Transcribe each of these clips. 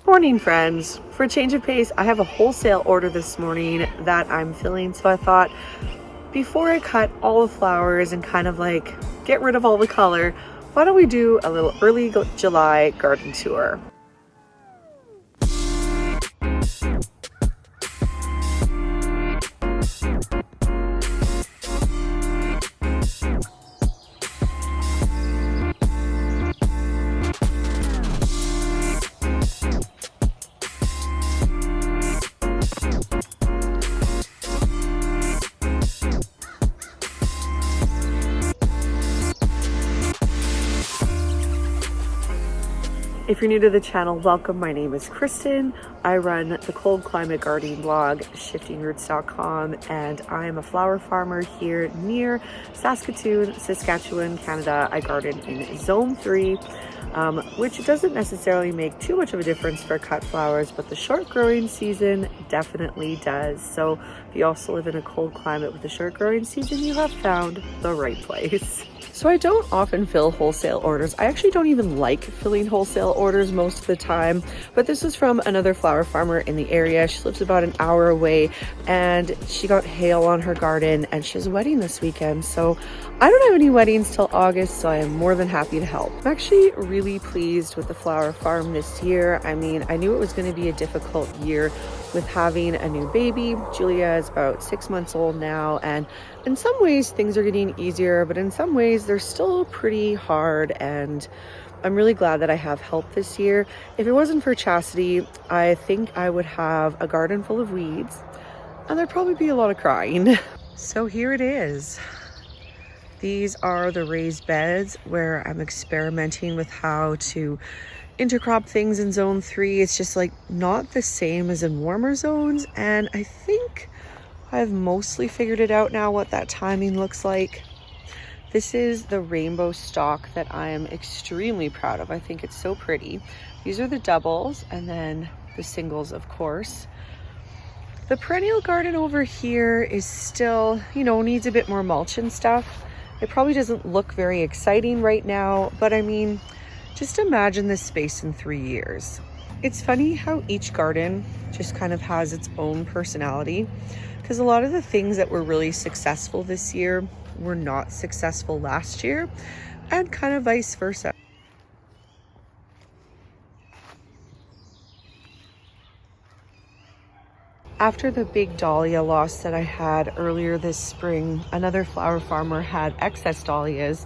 Morning, friends. For a change of pace, I have a wholesale order this morning that I'm filling, so I thought before I cut all the flowers and kind of like get rid of all the color, why don't we do a little early July garden tour? If you're new to the channel, welcome. My name is Kristen. I run the cold climate gardening blog, shiftingroots.com, and I am a flower farmer here near Saskatoon, Saskatchewan, Canada. I garden in Zone 3, which doesn't necessarily make too much of a difference for cut flowers, but the short growing season definitely does. So if you also live in a cold climate with a short growing season, you have found the right place. So I don't often fill wholesale orders. I actually don't even like filling wholesale orders most of the time, but this is from another flower farmer in the area. She lives about an hour away and she got hail on her garden and she has a wedding this weekend. So I don't have any weddings till August, so I am more than happy to help. I'm actually really pleased with the flower farm this year. I mean, I knew it was going to be a difficult year with having a new baby. Julia is about 6 months old now, and in some ways things are getting easier, but in some ways they're still pretty hard, and I'm really glad that I have help this year. If it wasn't for Chastity, I think I would have a garden full of weeds and there'd probably be a lot of crying. So here it is. These are the raised beds where I'm experimenting with how to intercrop things in Zone 3. It's just like not the same as in warmer zones, and I think I've mostly figured it out now what that timing looks like. This is the rainbow stock that I am extremely proud of. I think it's so pretty. These are the doubles and then the singles, of course. The perennial garden over here is still, needs a bit more mulch and stuff. It probably doesn't look very exciting right now, but I mean, just imagine this space in 3 years. It's funny how each garden just kind of has its own personality, because a lot of the things that were really successful this year were not successful last year, and kind of vice versa. After the big dahlia loss that I had earlier this spring, another flower farmer had excess dahlias,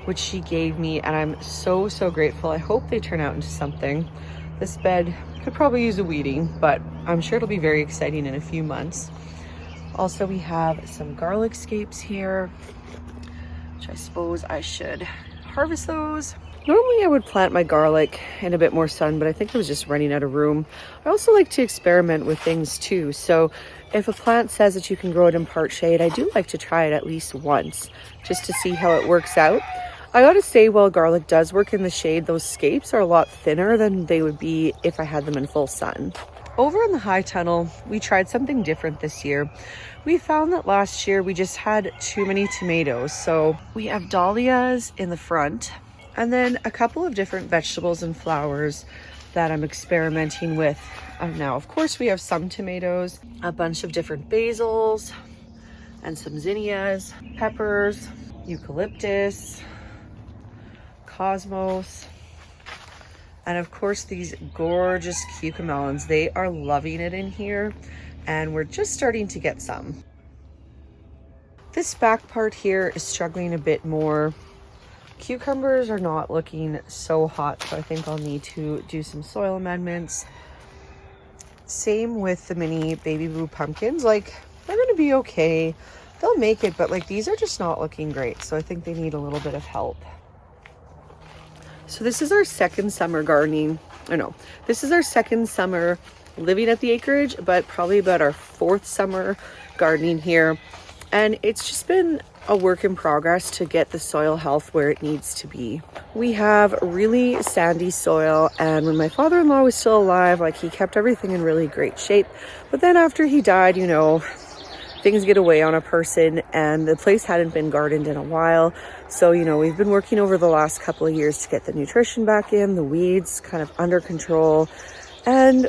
which she gave me, and I'm so grateful. I hope they turn out into something. This bed could probably use a weeding, but I'm sure it'll be very exciting in a few months. Also, we have some garlic scapes here, which I suppose I should harvest those. Normally I would plant my garlic in a bit more sun, but I think I was just running out of room. I also like to experiment with things too. So if a plant says that you can grow it in part shade, I do like to try it at least once just to see how it works out. I gotta say, while garlic does work in the shade, those scapes are a lot thinner than they would be if I had them in full sun. Over in the high tunnel, we tried something different this year. We found that last year we just had too many tomatoes. So we have dahlias in the front, and then a couple of different vegetables and flowers that I'm experimenting with now. Of course, we have some tomatoes, a bunch of different basils, and some zinnias, peppers, eucalyptus, cosmos, and of course these gorgeous cucamelons. They are loving it in here, and we're just starting to get some. This back part here is struggling a bit more. Cucumbers are not looking so hot, so I think I'll need to do some soil amendments. Same with the mini baby blue pumpkins. Like, they're gonna be okay, they'll make it, but like these are just not looking great, so I think they need a little bit of help. So this is our second summer gardening. This is our second summer living at the acreage, but probably about our fourth summer gardening here. And it's just been a work in progress to get the soil health where it needs to be. We have really sandy soil, and when my father-in-law was still alive, like, he kept everything in really great shape. But then after he died, things get away on a person, and the place hadn't been gardened in a while. So, we've been working over the last couple of years to get the nutrition back in, the weeds kind of under control, And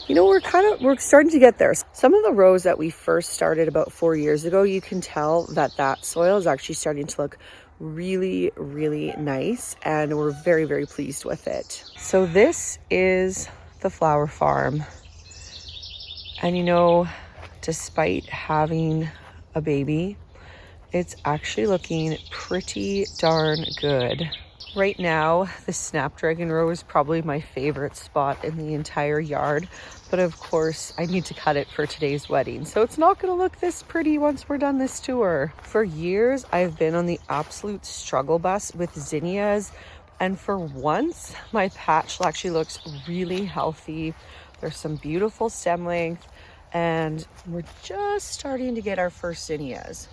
you know, we're starting to get there. Some of the rows that we first started about 4 years ago, you can tell that that soil is actually starting to look really, really nice, and we're very, very pleased with it. So this is the flower farm. And you know, despite having a baby, it's actually looking pretty darn good. Right now, the Snapdragon row is probably my favorite spot in the entire yard. But of course, I need to cut it for today's wedding. So it's not going to look this pretty once we're done this tour. For years, I've been on the absolute struggle bus with zinnias. And for once, my patch actually looks really healthy. There's some beautiful stem length. And we're just starting to get our first zinnias.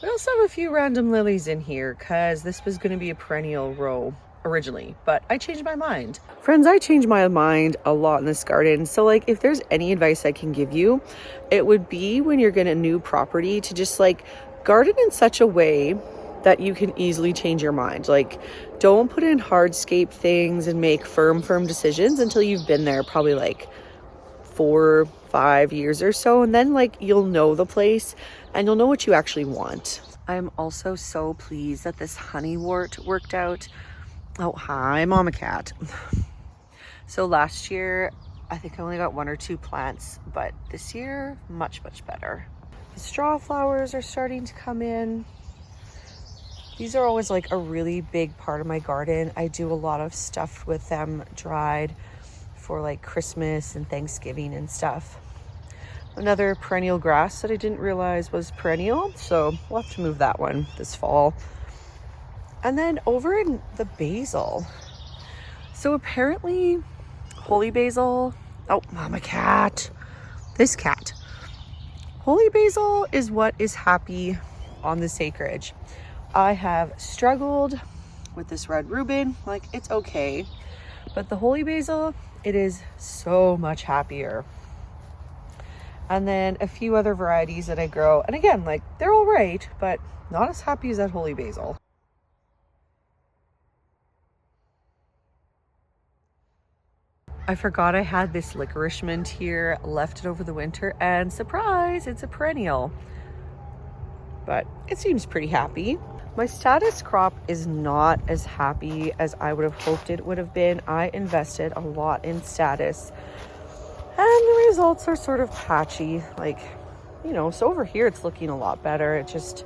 We also have a few random lilies in here because this was going to be a perennial row originally, but I changed my mind. Friends, I change my mind a lot in this garden. So like, if there's any advice I can give you, it would be when you're getting a new property to just like garden in such a way that you can easily change your mind. Like, don't put in hardscape things and make firm decisions until you've been there probably like 4, 5 years or so, and then like you'll know the place and you'll know what you actually want. I'm also so pleased that this honeywort worked out. Oh, hi, mama cat. So last year, I think I only got 1 or 2 plants, but this year, much better. The straw flowers are starting to come in. These are always like a really big part of my garden. I do a lot of stuff with them dried for like Christmas and Thanksgiving and stuff. Another perennial grass that I didn't realize was perennial, so we'll have to move that one this fall. And then over in the basil. So apparently holy basil, oh, mama cat, this cat. Holy basil is what is happy on this acreage. I have struggled with this red Reuben, like it's okay, but the holy basil, it is so much happier. And then a few other varieties that I grow. And again, like they're all right, but not as happy as that holy basil. I forgot I had this licorice mint here, left it over the winter, and surprise, it's a perennial. But it seems pretty happy. My status crop is not as happy as I would have hoped it would have been. I invested a lot in status, and the results are sort of patchy. Like, you know, so over here it's looking a lot better. It just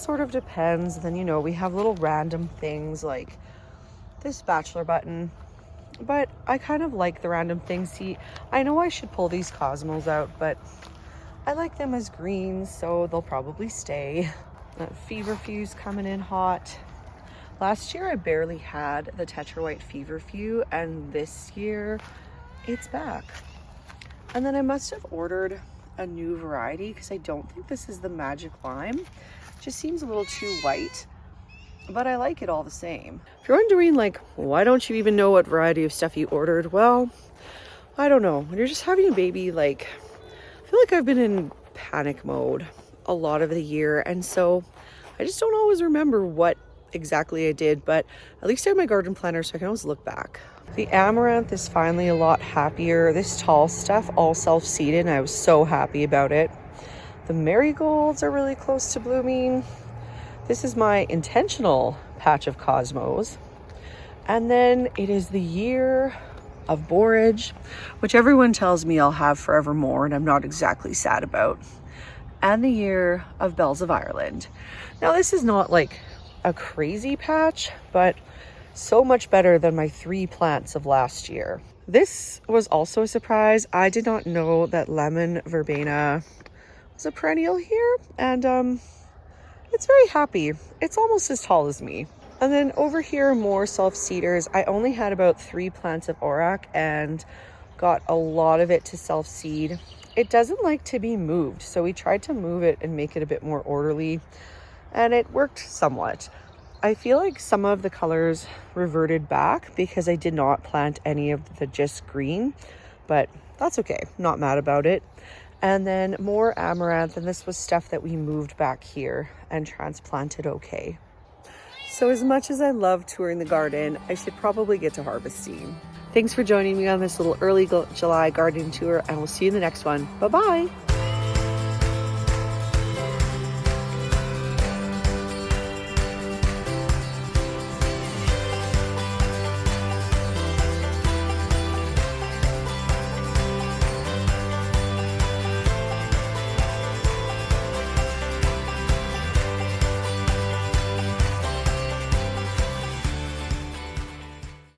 sort of depends. Then, you know, we have little random things like this bachelor button, but I kind of like the random things. See, I know I should pull these cosmos out, but I like them as greens, so they'll probably stay. Feverfew's coming in hot. Last year I barely had the Tetra White Feverfew, and this year it's back. And then I must have ordered a new variety because I don't think this is the Magic Lime. It just seems a little too white, but I like it all the same. If you're wondering like, why don't you even know what variety of stuff you ordered? Well, I don't know. When you're just having a baby, like, I feel like I've been in panic mode a lot of the year, and so I just don't always remember what exactly I did, but at least I have my garden planner so I can always look back. The amaranth is finally a lot happier. This tall stuff all self-seeded, and I was so happy about it. The marigolds are really close to blooming. This is my intentional patch of cosmos. And then it is the year of borage, which everyone tells me I'll have forevermore, and I'm not exactly sad about. And the year of bells of Ireland. Now this is not like a crazy patch, but so much better than my 3 plants of last year. This was also a surprise. I did not know that lemon verbena was a perennial here, and it's very happy. It's almost as tall as me. And then over here, more self-seeders. I only had about 3 plants of orac and got a lot of it to self-seed. It doesn't like to be moved, so we tried to move it and make it a bit more orderly, and it worked somewhat. I feel like some of the colors reverted back because I did not plant any of the just green, but that's okay. Not mad about it. And then more amaranth, and this was stuff that we moved back here and transplanted okay. So as much as I love touring the garden, I should probably get to harvesting. Thanks for joining me on this little early July gardening tour, and we'll see you in the next one. Bye-bye.